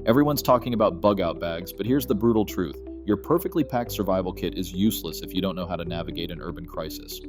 Everyone's talking about bug-out bags, but here's the brutal truth. Your perfectly packed survival kit is useless if you don't know how to navigate an urban crisis.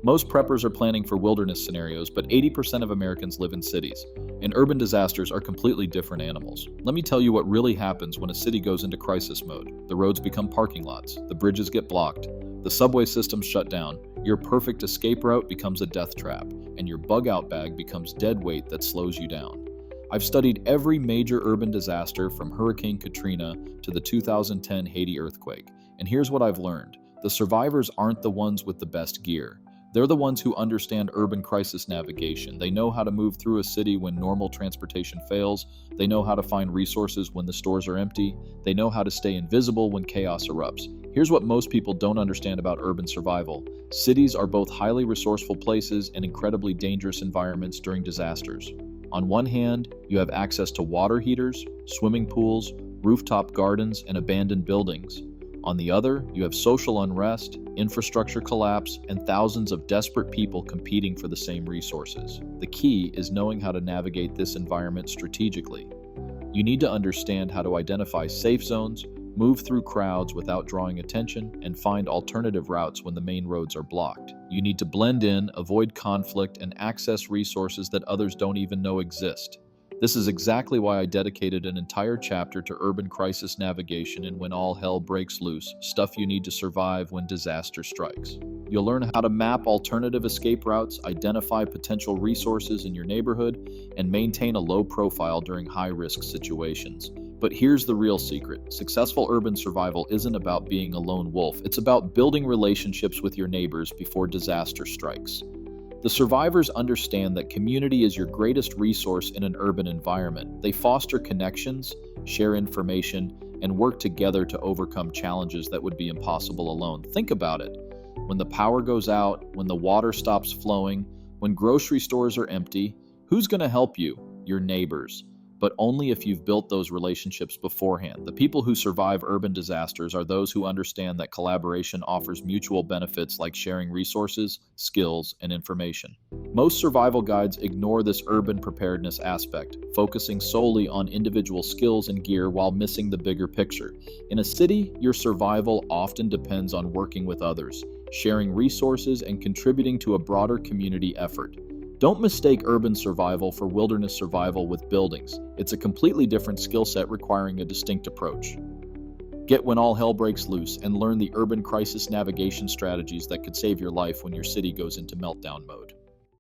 Most preppers are planning for wilderness scenarios, but 80% of Americans live in cities, and urban disasters are completely different animals. Let me tell you what really happens when a city goes into crisis mode. The roads become parking lots, the bridges get blocked, the subway systems shut down, your perfect escape route becomes a death trap, and your bug-out bag becomes dead weight that slows you down. I've studied every major urban disaster from Hurricane Katrina to the 2010 Haiti earthquake, and here's what I've learned. The survivors aren't the ones with the best gear. They're the ones who understand urban crisis navigation. They know how to move through a city when normal transportation fails. They know how to find resources when the stores are empty. They know how to stay invisible when chaos erupts. Here's what most people don't understand about urban survival. Cities are both highly resourceful places and incredibly dangerous environments during disasters. On one hand, you have access to water heaters, swimming pools, rooftop gardens, and abandoned buildings. On the other, you have social unrest, infrastructure collapse, and thousands of desperate people competing for the same resources. The key is knowing how to navigate this environment strategically. You need to understand how to identify safe zones, move through crowds without drawing attention, and find alternative routes when the main roads are blocked. You need to blend in, avoid conflict, and access resources that others don't even know exist. This is exactly why I dedicated an entire chapter to urban crisis navigation and When All Hell Breaks Loose, stuff you need to survive when disaster strikes. You'll learn how to map alternative escape routes, identify potential resources in your neighborhood, and maintain a low profile during high-risk situations. But here's the real secret. Successful urban survival isn't about being a lone wolf. It's about building relationships with your neighbors before disaster strikes. The survivors understand that community is your greatest resource in an urban environment. They foster connections, share information, and work together to overcome challenges that would be impossible alone. Think about it. When the power goes out, when the water stops flowing, when grocery stores are empty, who's going to help you? Your neighbors. But only if you've built those relationships beforehand. The people who survive urban disasters are those who understand that collaboration offers mutual benefits like sharing resources, skills, and information. Most survival guides ignore this urban preparedness aspect, focusing solely on individual skills and gear while missing the bigger picture. In a city, your survival often depends on working with others, sharing resources, and contributing to a broader community effort. Don't mistake urban survival for wilderness survival with buildings. It's a completely different skill set requiring a distinct approach. Get When All Hell Breaks Loose and learn the urban crisis navigation strategies that could save your life when your city goes into meltdown mode.